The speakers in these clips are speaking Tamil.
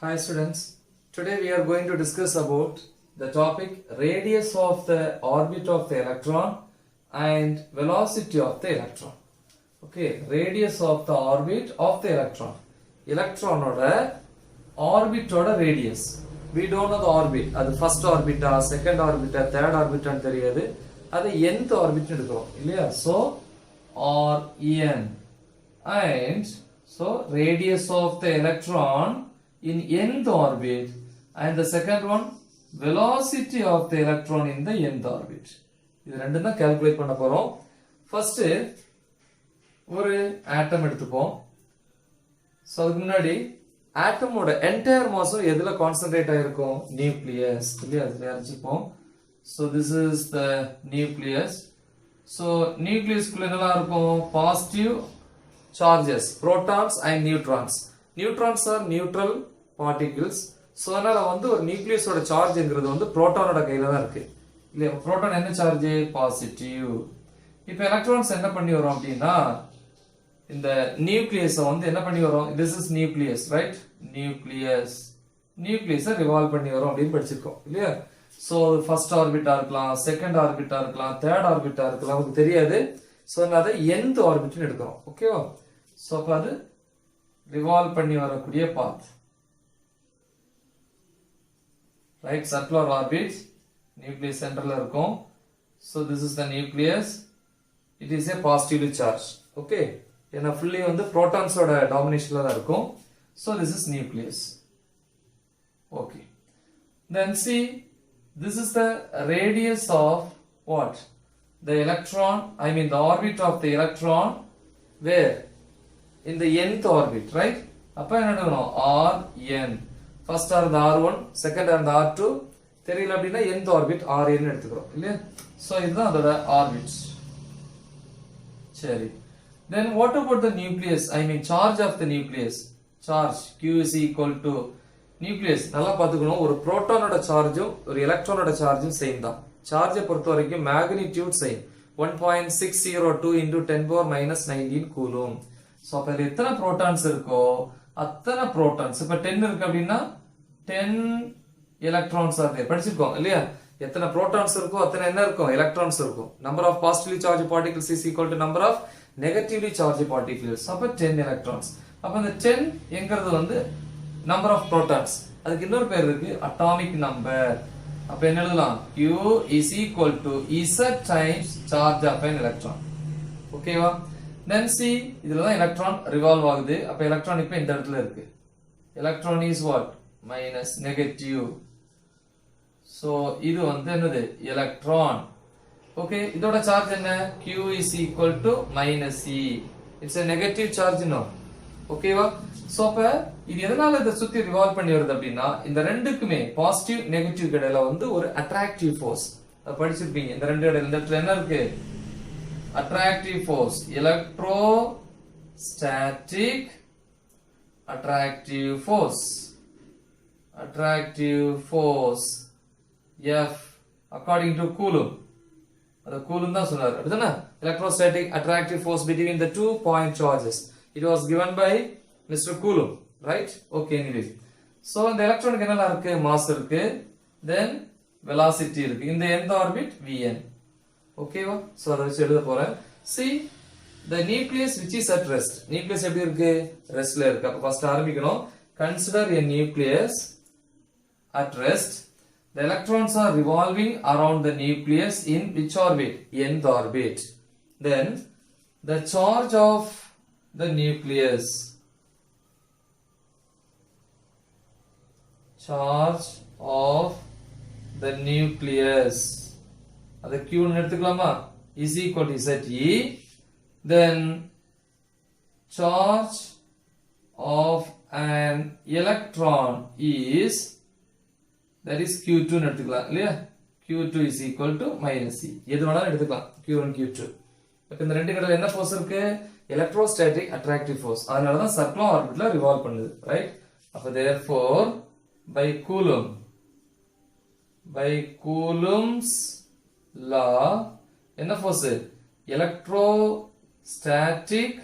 Hi students, today we are going to discuss about the topic radius of the orbit of the electron and velocity of the electron. Okay, radius of the orbit of the electron. Electron orbit radius. We don't know the orbit. That is first orbit, second orbit, third orbit and that is nth orbit. So, Rn. And so radius of the electron in nth orbit, and the second one velocity of the electron in the nth orbit. இது ரெண்டும் தான் கால்குலேட் பண்ண போறோம். ஃபர்ஸ்ட் ஒரு ஆட்டம் எடுத்துப்போம். சோ அதுக்கு முன்னாடி ஆட்டமோட என்டையர் மாஸும் எதுல கான்சென்ட்ரேட் ஆயிருக்கும்? நியூக்ளியஸ். இல்லையா? அதுல அரைச்சுப்போம். So this is the nucleus. So nucleus குள்ள என்னலாம் இருக்கும்? Positive charges, protons and neutrons. Neutrons are neutral particles. So அதனால ஒரு நியூக்ளியஸோட சார்ஜ்ங்கிறது புரோட்டானோட கையில தான் இருக்கு. இல்லையா? புரோட்டான் என்ன சார்ஜ்? பாசிட்டிவ். இப்போ எலக்ட்ரான்ஸ் என்ன பண்ணி வரும் அப்படின்னா இந்த நியூக்ளியஸை என்ன பண்ணி வரும்? this is nucleus, right? நியூக்ளியஸை ரிவால்வ் பண்ணி வரும் அப்படின்னு படிச்சிருக்கோம். இல்லையா? சோ ஃபர்ஸ்ட் ஆர்பிட்டா இருக்கலாம், செகண்ட் ஆர்பிட்டா இருக்கலாம், தேர்ட் ஆர்பிட்டா இருக்கலாம், நமக்கு தெரியாது. சோ அதை nth ஆர்பிட்னு எடுக்கிறோம். ஓகேவா? சோ அப்ப அது ரிவால்வ் பண்ணி வரக்கூடிய பாத். ரைட்? சர்க்குலர் ஆர்பிட், நியூக்ளியஸ் சென்டர்ல இருக்கும். So this is the nucleus. It is a positively charged. Okay? ஏன்னா ஃபுல்லி புரோட்டான்ஸோட டாமினேஷன்ல தான் இருக்கும். So this is nucleus. Okay. Then see, this is the radius of what? The electron, I mean the orbit of the electron, where? In the nth orbit, right? அப்ப என்ன எடுக்கணும்? Rn. First are the R1, second are the R2. தெரியல அப்படின்னா nth orbit Rn எடுத்துக்கிறோம். இல்லையா? So இதுதான் அதோட orbit. சரி. Then what about the nucleus? I mean charge of the nucleus. Charge Q is equal to nucleus. நல்லா பாத்துக்கணும். ஒரு புரோட்டானோட சார்ஜும் ஒரு எலக்ட்ரானோட சார்ஜும் சேம் தான். சார்ஜை பொறுத்த வரைக்கும் magnitude same. 1.602 into 10 power minus 19 coulomb. So அப்ப இதுல எத்தனை புரோட்டான்ஸ் இருக்கோ அத்தனை புரோட்டான்ஸ். இப்ப 10 இருக்கு அப்படின்னா 10 எலக்ட்ரான்ஸ் ஆர் தேர். படிச்சிருக்கோம் இல்லையா? எத்தனை புரோட்டான்ஸ் இருக்கோ அத்தனை என்ன இருக்கும்? எலக்ட்ரான்ஸ் இருக்கும். Number of positively charged particles is equal to number of negatively charged particles. அப்ப 10 எலக்ட்ரான்ஸ். அப்ப இந்த 10 என்கிறது நம்பர் ஆஃப் புரோட்டான்ஸ். அதுக்கு இன்னொரு பேர் இருக்கு, அட்டாமிக் நம்பர். அப்ப என்ன எழுதலாம்? Q is equal to Z times charge of an electron. ஓகேவா? then see, இதுல தான் எலக்ட்ரான் ரிவால்வ் ஆகுது. அப்ப எலக்ட்ரான் இப்ப இந்த இடத்துல இருக்கு. Electron is what? minus negative. so இது என்னது? எலக்ட்ரான். ஓகே, இதோட சார்ஜ் என்ன? Q is equal to minus E. it's a negative charge, no? ஓகேவா? சோ அப்ப இது எதனால இத சுத்தி ரிவால்வ் பண்ணி வருது அப்படின்னா இந்த ரெண்டுக்குமே பாசிட்டிவ் நெகட்டிவ் இடையில ஒரு அட்ராக்டிவ் ஃபோர்ஸ் படிச்சிருப்பீங்க. இந்த ரெண்டு இடையில இந்த இடத்துல என்ன இருக்கு? Attractive force. Electro static attractive force. Attractive force F according to Coulomb. அது கூலும் தான் சொன்னாரு. அப்படிதானே? Electrostatic attractive force between the 2 point charges. It was given by Mr. Coulomb, right? Okay, anyway. So இந்த எலக்ட்ரானுக்கு என்னலாம் இருக்கு? மாஸ் இருக்கு, then velocity இருக்கு. இந்த nth orbit Vn. ஓகேவா? சோ அத வச்சு எழுத போறேன். See, the nucleus which is at rest. nucleus எப்படி இருக்கு? ரெஸ்ட்ல இருக்கு. அப்ப ஃபர்ஸ்ட் ஆரம்பிக்கணும். Consider a nucleus at rest. The electrons are revolving around the nucleus in which orbit? nth orbit. Then the charge of the nucleus. Charge of the nucleus. அது Q ன்னு எடுத்துக்கலாமா? is equal to Ze. Then charge of an electron is, that is Q2 ன்னு எடுத்துக்கலாம் இல்லையா? Q2 is equal to minus E. எது வேணாலும் எடுத்துக்கலாம். Q1 Q2. இப்ப இந்த ரெண்டு கடல என்ன ஃபோர்ஸ் இருக்கு? Electrostatic attractive force. அதனால தான் சர்க்குலர் ஆர்பிட்ல ரிவால்வ் பண்ணுது. ரைட்? அப்ப therefore by Coulomb's law என்ன force? Electrostatic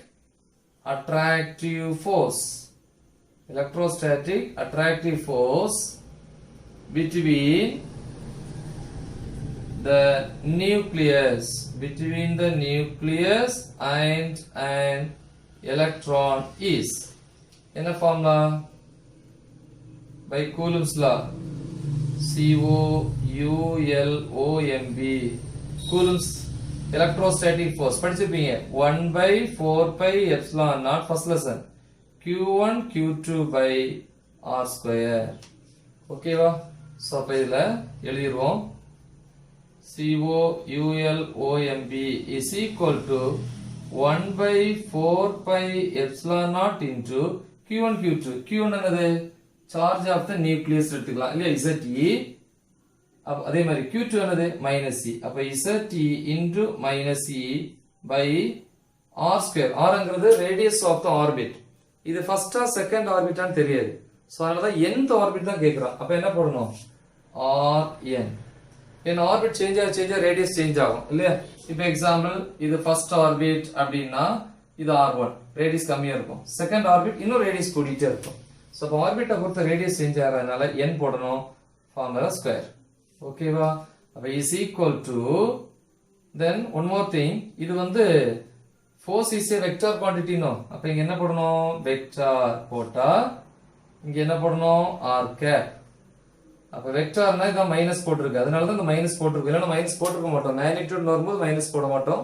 attractive force. electrostatic attractive force between the nucleus and an electron is என்ன formula by Coulomb's law COULOMB Coulomb's electrostatic force படிச்சிருப்பீங்க 1/4πε0 first lesson Q1 Q2 by R square ஓகேவா சோ அப்ப இதுல எழுதிடுவோம் COULOMB is equal to 1/4πε0 into Q1 Q2 Q1 என்னது charge of the nucleus எடுத்துக்கலாம் இல்லையா ZE அதே மாதிரி Q2 என்னது -e அப்ப ZE into -e by R square R ங்கிறது radius of the orbit இது first or second orbit ஆன்னு தெரியாது சோ அதனால தான் nth orbit தான் கேக்குறான் அப்ப என்ன போடணும் RN in orbit change radius change ஆகும் இல்லையா இப்போ எக்ஸாம்பிள் இது first orbit அப்படினா இது R1 radius கம்மியா இருக்கும் second orbit இன்னும் radius கூடிட்டே இருக்கும் சோ அப்ப ஆர்பிட்ட பொறுத்த radius சேஞ்ச் ஆறதுனால n போடணும் ஃபார்முலா ஸ்கொயர் ஓகேவா அப்ப is equal to then one more thing இது வந்து force is a vector quantity no அப்ப இங்க என்ன போடணும் வெக்டார் போட்டா இங்க என்ன போடணும் r cap அப்ப வெக்டார்னா இத மைனஸ் போட்டுருக்கு அதனால தான் இந்த மைனஸ் போட்டுருக்கு இல்லனா மைனஸ் போட்டுக்க மாட்டோம் மேக்னிட்யூட் வரும்போது மைனஸ் போட மாட்டோம்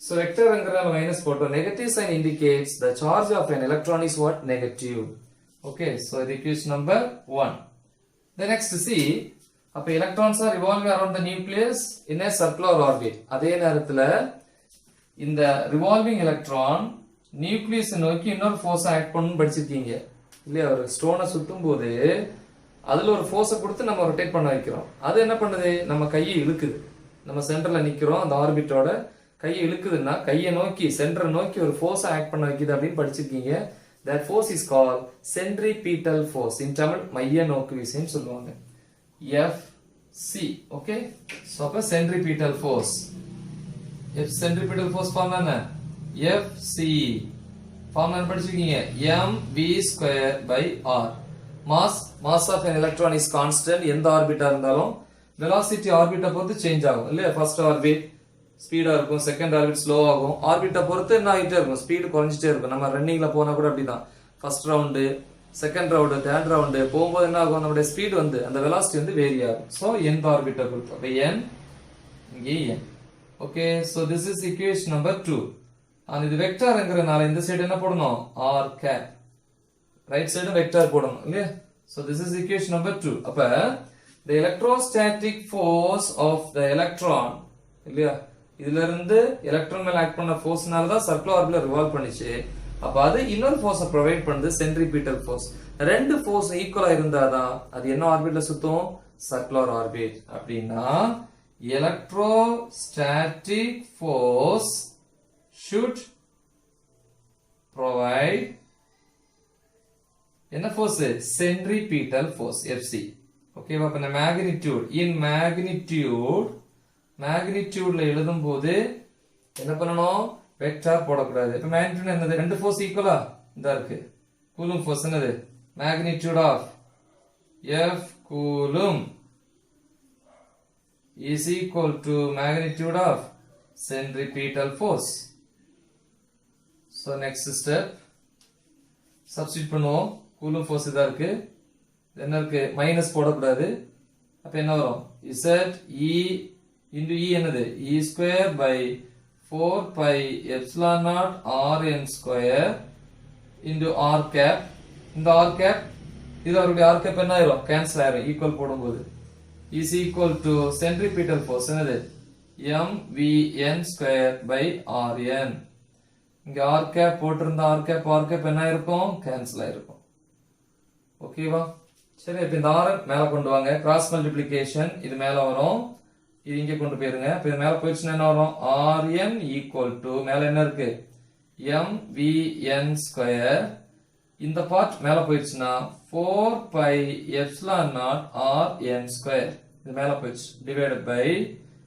so வெக்டார்ங்கறதால மைனஸ் போட்டோம் negative sign indicates the charge of an electron is what negative okay so the equation number 1 the next see அப்ப electrons are revolving around the nucleus in a circular orbit அதே நேரத்துல இந்த revolving electron nucleus நோக்கி இன்னொரு force ஆக்ட் பண்ணனும் படிச்சிருக்கீங்க இல்லையா ஒரு ஸ்டோனை சுத்தும்போது அதுல ஒரு ஃபோர்ஸ் கொடுத்து நம்ம ரொட்டேட் பண்ண வைக்கிறோம் அது என்ன பண்ணுது நம்ம கையை இழுக்குது நம்ம சென்டர்ல நிக்கிறோம் அந்த ஆர்பிட்டோட கையை இழுக்குதுன்னா கையை நோக்கி சென்டரை நோக்கி ஒரு ஃபோர்ஸ் ஆக்ட் பண்ண வைக்குது அப்படின்னு படிச்சிருக்கீங்க that force is called centripetal force in Tamil மைய நோக்கு விசைன்னு சொல்லுவாங்க FC okay so அப்ப centripetal force centripetal force formula என்ன FC ஃபார்முலா படிச்சிருக்கீங்க mv²/r mass of an electron is constant எந்த ஆர்பிட்டா இருந்தாலும் velocity ஆர்பிட்டை பொறுத்து சேஞ்ச் ஆகும் இல்லையா ஃபர்ஸ்ட் ஆர்பிட் ஸ்பீடா இருக்கும் செகண்ட் ஆர்பிட் ஸ்லோ ஆகும் ஆர்பிட்டை பொறுத்து என்ன ஆகிட்டே இருக்கும் ஸ்பீடு குறைஞ்சிட்டே இருக்கும் நம்ம ரன்னிங்ல போனா கூட அப்படிதான் first round second round third round போகும்போது என்ன ஆகும் நம்மளுடைய ஸ்பீட் வந்து அந்த velocity வந்து வேரி ஆகும் சோ எந்த ஆர்பிட்டை பொறுத்து அப்ப n இங்கே n okay so this is equation number 2 and இது வெக்டார்ங்கறனால இந்த சைடு என்ன போடணும் r cap right side vector போடணும் இல்லையா so this is equation number 2 அப்ப the electrostatic force of the electron இல்லையா இதுல இருந்து எலக்ட்ரான் மேல ஆக்ட் பண்ண ஃபோர்ஸ்னால தான் சர்க்குலர் ஆர்பிட்ல ரிவால்வ் பண்ணிச்சு அப்ப அது இன்னொரு ஃபோர்ஸை ப்ரொவைட் பண்ணுது சென்ட்ரிபீட்டல் ஃபோர்ஸ் ரெண்டு ஃபோர்ஸ் ஈக்குவலா இருந்தாதான் அது என்ன ஆர்பிட்ல சுத்தும் சர்க்குலர் ஆர்பிட் அப்படினா electrostatic force should provide என்ன ஃபோர்ஸ் சென்ட்ரிபீட்டல் ஃபோர்ஸ் FC ஓகேவா அப்ப மேக்னிட்யூட் இன் மேக்னிட்யூட்ல எழுதும்போது என்ன பண்ணனும் வெக்டார் போடக்கூடாது இப்ப மேக்னிட்யூட் என்னது ரெண்டு ஃபோர்ஸ் ஈக்குவலா இந்த இருக்கு கூலும் ஃபோர்ஸ் என்னது magnitude of F coulomb is equal to magnitude of centripetal force so next step substitute பண்ணுவோம் கூலும் ஃபோர்ஸ் இதா இருக்கு என்ன இருக்கு மைனஸ் போடக்கூடாது அப்ப என்ன வரும் Z E into E என்னது E²/4πε0 Rn² into R cap இந்த R cap இது அவருடைய R cap என்ன ஆயிரும் கேன்சல் ஆயிரும் ஈக்குவல் போடும்போது is equal to centripetal force என்னது mvn²/rn இங்க R cap போட்டிருந்தா R cap என்ன ஆயிருக்கும் கேன்சல் ஆயிருக்கும் ஓகேவா சரி இப்ப இந்த R மேல கொண்டு வாங்க கிராஸ் மல்டிப்ளிகேஷன் இது மேல வரும் இது இங்க கொண்டு போயிருங்க இப்ப இது மேல போயிடுச்சுன்னா என்ன வரும் Rn = மேல என்ன இருக்கு mvn² இந்த பார்ட் மேல போயிடுச்சுன்னா 4πε0 Rn² இது மேல போயிடுச்சு டிவைடட் பை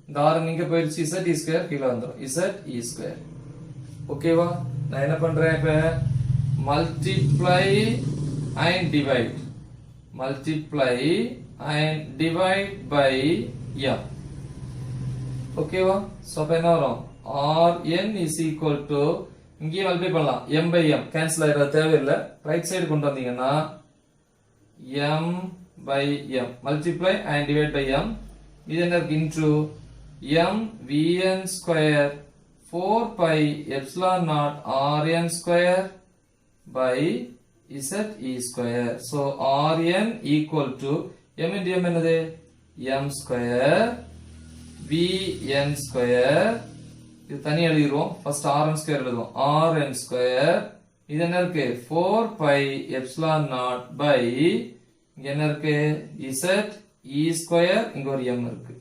இந்த R இங்க போயிடுச்சு ZE² கீழ வந்துரும் ZE². ஓகேவா நான் என்ன பண்றேன் இப்ப multiply and divide. Multiply and divide by m. Okay வா? So அப்ப என்ன வரும்? Rn is equal to இங்கே மல்டிப்ளை பண்ணலாம். m by m கேன்சல் ஆயிர தேவையில்லை. ரைட் சைடு கொண்டு வந்தீங்கன்னா m by m multiply and divide by m. இது என்ன இருக்கு? into m vn square 4 pi epsilon naught rn square by z e square. So rn equal to m into m என்னது? m square vn square. இது தனி எழுதிடுவோம். ஃபர்ஸ்ட் rn square எழுதுவோம். rn square இது என்ன இருக்கு? 4 pi epsilon naught by இங்க என்ன இருக்கு? z e square இங்க ஒரு m இருக்கு.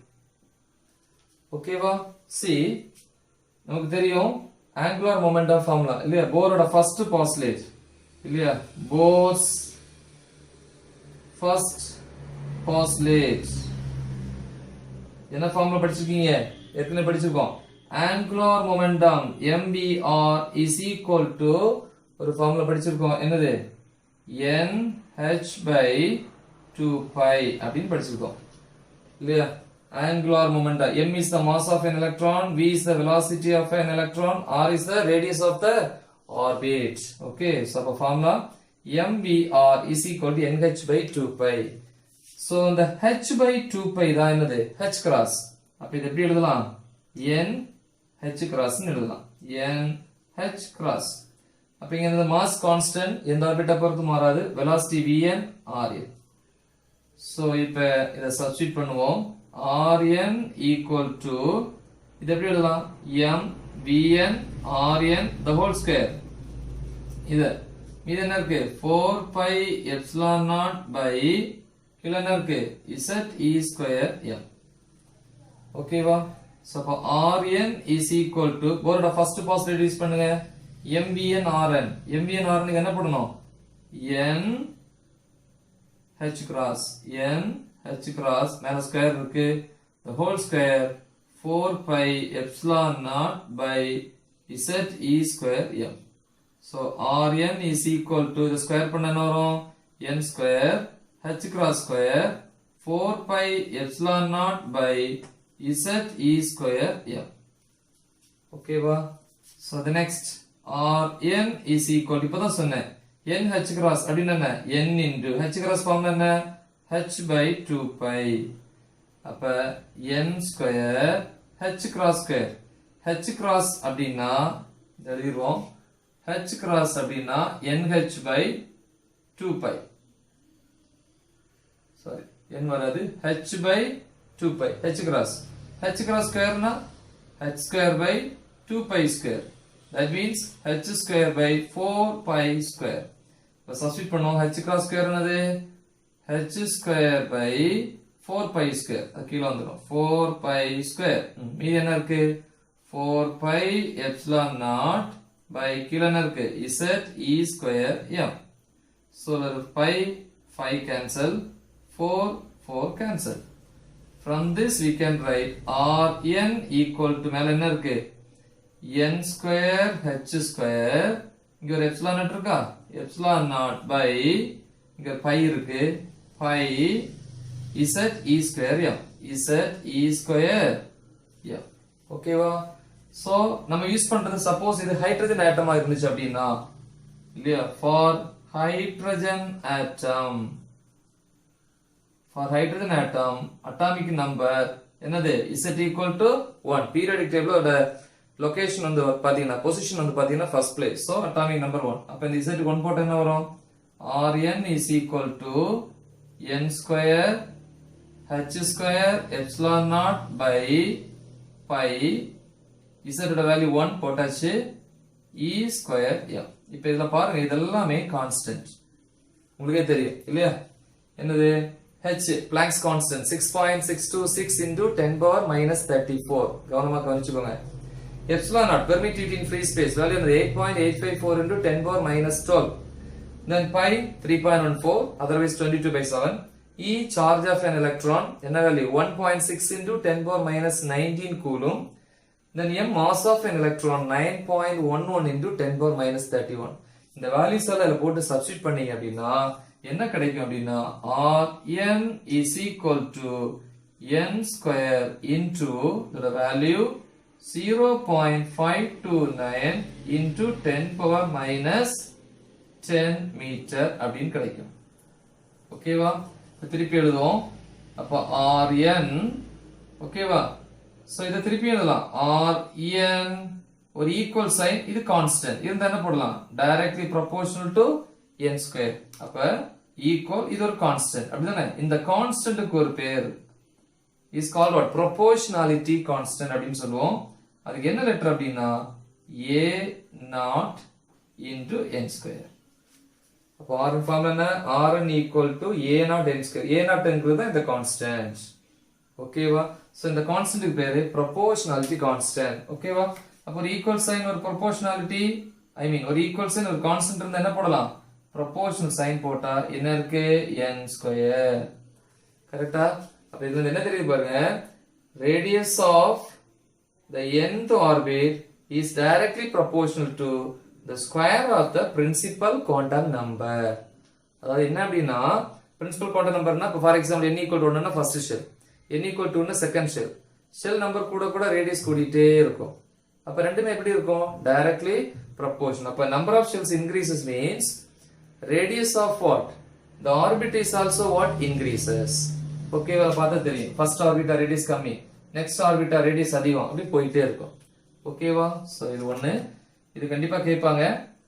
ஓகேவா? see நமக்கு தெரியும் angular momentum formula இல்லையா? போரோட ஃபர்ஸ்ட் பாஸ்லேட் இல்லையா? போர்ஸ் ஃபர்ஸ்ட் பாஸ்லேட் என்ன ஃபார்முலா படிச்சிருக்கீங்க? ஏற்கனவே படிச்சிருக்கோம். angular momentum mbr is equal to ஒரு ஃபார்முலா படிச்சிருக்கோம். என்னது? nh by 2 pi அப்படின்னு படிச்சிருக்கோம் இல்லையா? angular momentum. M is the mass of an electron, v is the velocity of an electron, r is the radius of the orbit. Okay, so the formula mvr is equal to nh by 2 pi. So the h by 2 pi தான் என்னது? h cross. அப்ப இது எப்படி எழுதலாம்? n h cross னு எழுதலாம். n h cross. அப்ப இங்க இந்த mass constant எந்த ஆர்பிட்டை பொறுத்து மாறாது. velocity vn rn. So இப்ப இத சப்ஸ்டிட்யூட் பண்ணுவோம். rn equal to இது எப்படி எழுதலாம்? m vn rn the whole square. இது என்ன இருக்கு? 4 pi epsilon naught by கீழ என்ன இருக்கு? z e square m. ஓகேவா? so அப்ப rn is equal to போரோட ஃபர்ஸ்ட் பாசிட்டிவ் யூஸ் பண்ணுங்க. mvn rn க்கு என்ன போடணும்? n h cross மேல ஸ்கொயர் இருக்கு. the whole square 4 pi epsilon naught by z e square m. so rn is equal to the square பண்ண என்ன வரும்? n square h cross square 4 pi epsilon naught by z e square m. okay வா? so the next rn is equal to இப்பதான் சொன்னேன் n h cross அப்படின்னா என்ன? n into h cross formula என்ன? h by 2 pi. அப்ப n square h cross square. h cross அப்படின்னா எழுதிடுவோம். h cross அப்படின்னா nh by 2 pi. sorry n வராது. h by 2 pi h cross square னா h square by 2 pi square. that means h square by 4 pi square. இப்ப சப்ஸ்டிட்யூட் பண்ணுவோம். h cross square என்னது? h square by 4 pi square. அது கீழ வந்துரும். 4 pi square. மீதி என்ன இருக்கு? 4 pi epsilon naught by கீழ என்ன இருக்கு? z e square m. so pi 5 cancel 4 cancel. from this we can write rn equal to மேல என்ன இருக்கு? n square h square இங்க ஒரு epsilon naught இருக்கா? epsilon naught by இங்க pi இருக்கு. pi z e square m. z e square m. ஓகேவா? சோ நம்ம யூஸ் பண்றது சப்போஸ் இது ஹைட்ரஜன் ஆட்டமா இருந்துச்சு அப்படின்னா இல்லையா? for hydrogen atom atomic number என்னது? z equal to 1. periodic table ஓட லொகேஷன் வந்து பாத்தீங்கன்னா பொசிஷன் வந்து பாத்தீங்கன்னா first place. So atomic number 1. அப்ப இந்த z 1 போட்டா என்ன வரும்? rn is equal to n square h square epsilon naught by pi z ஓட வேல்யூ 1 போட்டாச்சு. e square m. இப்போ இதெல்லாம் பாருங்க, இதெல்லாமே கான்ஸ்டன்ட். உங்களுக்கே தெரியும் இல்லையா? என்னது? h Planck's constant 6.626 into 10 power minus 34. கவனமா கவனிச்சுக்கோங்க. epsilon naught permittivity in free space value என்னது? 8.854 into 10 power minus 12. then pi 3.14 otherwise 22/7. e charge of an electron என்ன value? 1.6 into 10 power minus 19 coulomb. then m mass of an electron 9.11 into 10 power minus 31. இந்த வேல்யூஸ் எல்லாம் இதுல போட்டு சப்ஸ்டிட் பண்ணீங்க அப்படின்னா என்ன கிடைக்கும் அப்படின்னா Rn is equal to n square into the value 0.529 into 10 power minus 10 meter அப்படின்னு கிடைக்கும். ஓகேவா? திருப்பி எழுதுவோம். அப்ப Rn ஓகேவா? சோ இத திருப்பி எழுதலாம். Rn ஒரு ஈக்குவல் சைன், இது கான்ஸ்டன்ட் இருந்தா என்ன போடலாம்? Directly proportional to n square. அப்ப ஈக்குவல், இது ஒரு கான்ஸ்டன்ட் அப்படிதானே? இந்த கான்ஸ்டன்ட்க்கு ஒரு பேர் is called what? Proportionality constant அப்படின்னு சொல்லுவோம். அதுக்கு என்ன லெட்டர் அப்படின்னா a naught into n square. அப்ப Rn ஃபார்முலா என்ன? Rn equal to a naught n square. a naught ங்கிறது தான் இந்த கான்ஸ்டன்ட். ஓகேவா? சோ இந்த கான்ஸ்டன்ட்க்கு பேரு proportionality constant. ஓகேவா? அப்ப ஒரு ஈக்குவல் சைன் ஒரு proportionality, ஒரு ஈக்குவல் சைன் ஒரு கான்ஸ்டன்ட் இருந்தா என்ன போடலாம்? proportional சைன் போட்டா என்ன இருக்கு? n square. கரெக்ட்டா? அப்ப இதுல என்ன தெரியுது பாருங்க, radius of the nth orbit is directly proportional to the square of the principal quantum number. அதாவது என்ன அப்படின்னா principal quantum numberனா for example n equal to 1 னா first shell, n equal to 1 second shell, shell number கூட கூட radius கூடிட்டே இருக்கும். அப்ப ரெண்டுமே எப்படி இருக்கும்? directly proportional. அப்ப number of shells increases means radius of what? The orbit is also what? Increases. ஓகேவா? பார்த்தா தெரியும். ஃபர்ஸ்ட் ஆர்பிட்டா ரேடியஸ் கம்மி, நெக்ஸ்ட் ஆர்பிட்டா ரேடியஸ் அதிகம், அப்படி போயிட்டே இருக்கும். ஓகேவா? சோ இது ஒண்ணு, இது கண்டிப்பா கேட்பாங்க.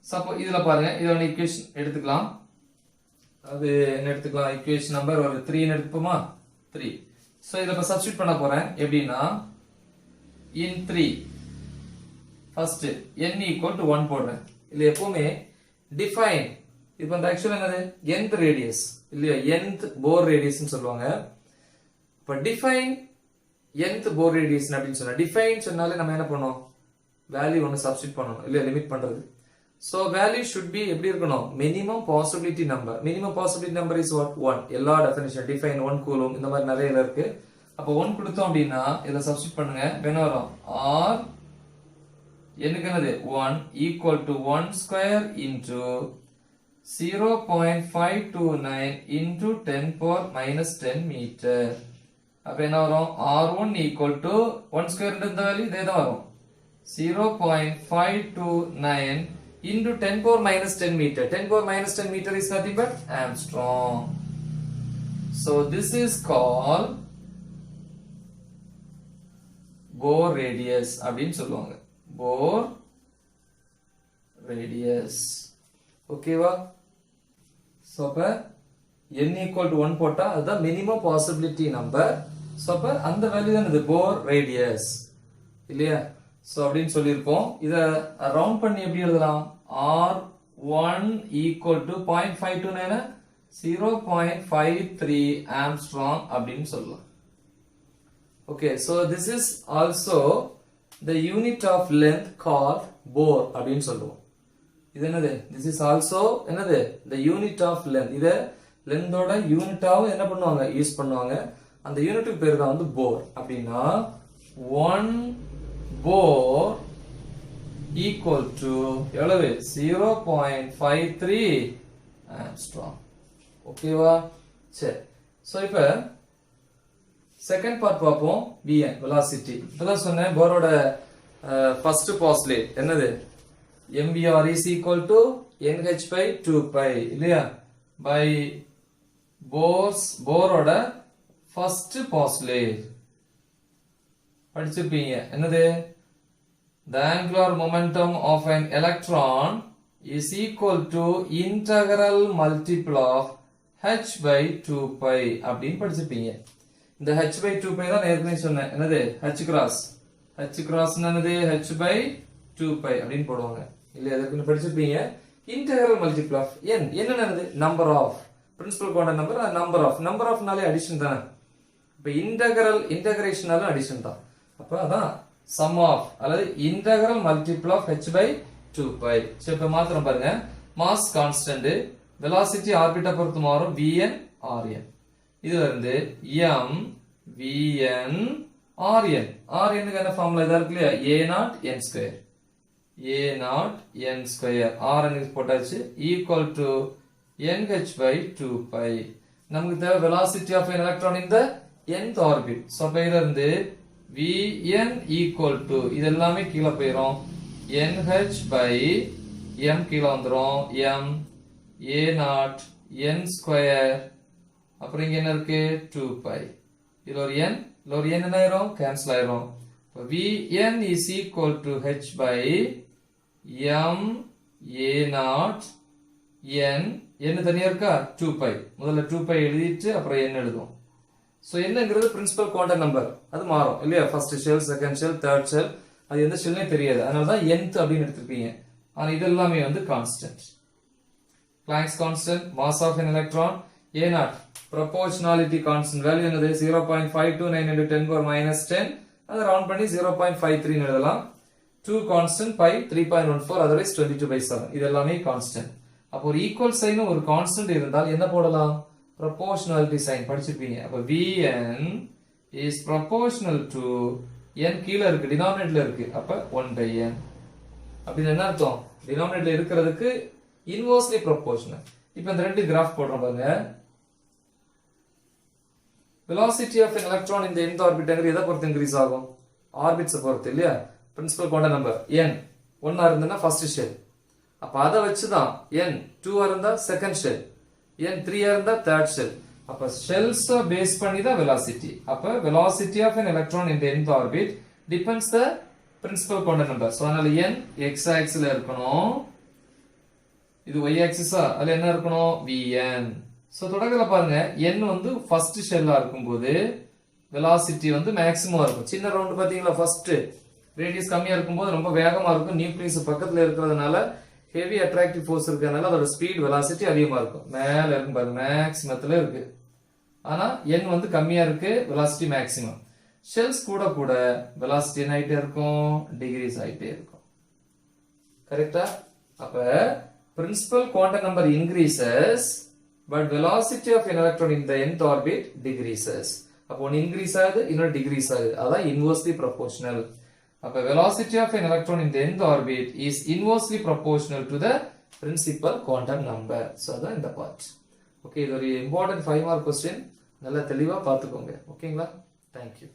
சப்போஸ் இதுல பாருங்க, இது ஒரு ஈக்குவேஷன் எடுத்துக்கலாம். அது என்ன எடுத்துக்கலாம்? ஈக்குவேஷன் நம்பர் ஒரு 3 ன்னு எடுத்துப்போமா? 3. சோ இத இப்ப சப்ஸ்டிட்யூட் பண்ண போறேன். எப்படின்னா in 3 first n equal to 1 போடுறேன். இல்ல எப்பவுமே define, இப்போ அந்த ஆக்சுவலா என்னது? nth ரேடியஸ் இல்லையா? nth போர் ரேடியஸ் னு சொல்லுவாங்க. இப்ப define nth போர் ரேடியஸ் அப்படினு சொன்னா, define சொன்னாலே நம்ம என்ன பண்ணோம்? வேல்யூ ஒன்னு சப்ஸ்டிட்யூட் பண்ணனும் இல்லையா? லிமிட் பண்றது. சோ வேல்யூ should be எப்படி இருக்கணும்? Minimum possibility number. Minimum possibility number is what? 1. எல்லா டெஃபினிஷன் define 1 கூலும் இந்த மாதிரி நிறைய இருக்கு. அப்ப 1 கொடுத்தோம் அப்படினா இத சப்ஸ்டிட்யூட் பண்ணுங்க. என்ன வரும்? r என்னக்கு என்னது? 1 equal to 1 square into 0.529 into 10 power minus 10 meter. அப்ப என்ன வரும்? R1 equal to 1 square இந்த வேல்யூ இதே தான் வரும். 0.529 into 10 power minus 10 meter. 10 power minus 10 meter is nothing but Armstrong. So this is called Bohr radius அப்படின்னு சொல்லுவாங்க. Bohr radius. ஓகேவா? சோ அப்ப n equal to 1 போட்டா அதுதான் மினிமம் பாசிபிலிட்டி நம்பர். சோ அப்ப அந்த வேல்யூ தான் இது Bohr radius இல்லையா? சோ அப்படின்னு சொல்லியிருப்போம். இத ரவுண்ட் பண்ணி எப்படி எழுதலாம்? R1 equal to 0.529 0.53 Armstrong அப்படின்னு சொல்லலாம். Okay, so this is also the unit of length called Bohr அப்படின்னு சொல்லுவோம். இது என்னது? This is also என்னது? The unit of length. இத லென்த்தோட யூனிட்டாவும் என்ன பண்ணுவாங்க? யூஸ் பண்ணுவாங்க. அந்த யூனிட்டுக்கு பேர் தான் வந்து Bohr. அப்படின்னா 1 Bohr equal to எவ்வளவு? 0.53 Armstrong. ஓகேவா? சரி. சோ இப்ப செகண்ட் பார்ட் பாப்போம். Vn velocity. இப்பதான் சொன்னேன் போரோட ஃபர்ஸ்ட் பாஸ்லேட் என்னது? mvr is equal to nh by 2 pi இல்லையா? by போரோட ஃபர்ஸ்ட் பாஸ்லேட் படிச்சிருப்பீங்க. என்னது? the angular momentum of an electron is equal to integral multiple of h by 2 pi அப்படின்னு படிச்சிருப்பீங்க. இந்த h by 2 pi தான் ஏற்கனவே சொன்னேன். என்னது? h cross என்னது? h by 2 pi அப்படின்னு போடுவாங்க இல்ல? அதுக்கு படிச்சிருப்பீங்க. இன்டெகிரல் மல்டிபிள் ஆஃப் n என்னது? Number of principal quantum number ஆஃப்னாலே அடிஷன் தானே. இப்ப இன்டகிரேஷனாலும் அடிஷன் தான். அப்ப அதான் சம் ஆஃப் அல்லது integral multiple of h by 2 pi. So இப்ப மாத்திரம் பாருங்க. மாஸ் கான்ஸ்டன்ட், வெலாசிட்டி ஆர்பிட்டா பொறுத்து மாறும். vn rn. இதுல இருந்து m vn rn. rn க்கு என்ன ஃபார்முலா இதா இருக்கு இல்லையா? a0 n square. a naught n square rn போட்டாச்சு equal to nh by 2 pi. நமக்கு தேவை velocity of an electron in the nth orbit. So அப்ப இதுல இருந்து vn equal to இது எல்லாமே கீழே போயிரும் nh by m கீழே வந்துரும் m a naught n square அப்புறம் இங்க என்ன இருக்கு 2 pi. இதுல ஒரு n என்ன ஆயிரும் கேன்சல் ஆயிரும். vn is equal to h by m a naught n என்ன தனியா இருக்கா 2 pi. முதல்ல 2 pi எழுதிட்டு அப்புறம் n எழுதுவோம். சோ என்னங்கிறது பிரின்சிபல் குவாண்டம் நம்பர், அது மாறும் இல்லையா? First shell, second shell, third shell, அது எந்த ஷெல்னே தெரியாது. அதனால தான் nth அப்படின்னு எடுத்துப்பீங்க. ஆனா இது எல்லாமே வந்து constant. Planck's constant, mass of an electron a naught, proportionality constant value என்னது 0.529 into 10 power minus 10, அதை ரவுண்ட் பண்ணி 0.53 எழுதலாம். 2 constant pi 3.14, otherwise 22/7. இது எல்லாமே கான்ஸ்டன்ட். அப்போ ஒரு ஈக்குவல் சைன் ஒரு கான்ஸ்டன்ட் இருந்தால் என்ன போடலாம்? proportionality sign படிச்சிருப்பீங்க. அப்ப vn is proportional to n கீழ இருக்கு, டினாமினேட்டர்ல இருக்கு. அப்ப 1/n. அப்படின்னு என்ன அர்த்தம்? டினாமினேட்டர்ல இருக்கிறதுக்கு இன்வெர்ஸ்லி proportional. இப்போ இந்த ரெண்டு கிராஃப் போடுறோம் பாருங்க. velocity of an electron in the nth orbit எதை பொறுத்து இன்க்ரீஸ் ஆகும்? ஆர்பிட்ஸ் பொறுத்து இல்லையா? பிரின்சிபல் குவாண்டம் நம்பர் n 1 இருந்ததுன்னா ஃபர்ஸ்ட் ஷெல். அப்ப அதை வச்சுதான் n 2 இருந்தா செகண்ட் ஷெல், n 3 இருந்தா தேர்ட் ஷெல். அப்ப ஷெல்ஸ் பேஸ் பண்ணி தான் velocity. அப்ப velocity of an electron in the nth orbit depends the principal quantum number. So அதனால n x axis ல இருக்கணும், இது y axis அதுல என்ன இருக்கணும்? vn. சோ தொடக்கத்துல பாருங்க n வந்து ஃபர்ஸ்ட் ஷெல்லா இருக்கும்போது velocity வந்து மேக்ஸிமம் இருக்கும். சின்ன ரவுண்ட் பாத்தீங்களா? ஃபர்ஸ்ட் ரேடியஸ் கம்மியா இருக்கும்போது ரொம்ப வேகமா இருக்கும். நியூக்ளியஸ் பக்கத்துல இருக்கிறதுனால ஹெவி அட்ராக்டிவ் ஃபோர்ஸ் இருக்கறனால அதோட ஸ்பீட் வெலாசிட்டி அதிகமா இருக்கும். மேல இருக்கும் பாருங்க, மேக்ஸிமத்துல இருக்கு. ஆனா n வந்து கம்மியா இருக்கு, வெலாசிட்டி மேக்ஸிமம். ஷெல்ஸ் கூட கூட வெலாசிட்டி என்ன ஆயிட்டே இருக்கும்? டிகிரீஸ் ஆயிட்டே இருக்கும். கரெக்ட்டா? அப்ப principal quantum number increases but velocity of an electron in the nth orbit decreases. அப்போ ஒன்னு இன்கிரீஸ் ஆகுது, இன்னொரு டிகிரீஸ் ஆகுது. அதான் இன்வெர்ஸ்லி ப்ரொபோர்ஷனல். அப்ப velocity of an electron in the nth orbit is inversely proportional to the principal quantum number. So அதான் இந்த பார்ட். ஓகே, இது ஒரு இம்பார்ட்டன்ட் 5 மார்க் क्वेश्चन. நல்லா தெளிவா பாத்துக்கோங்க. ஓகேங்களா? Thank you.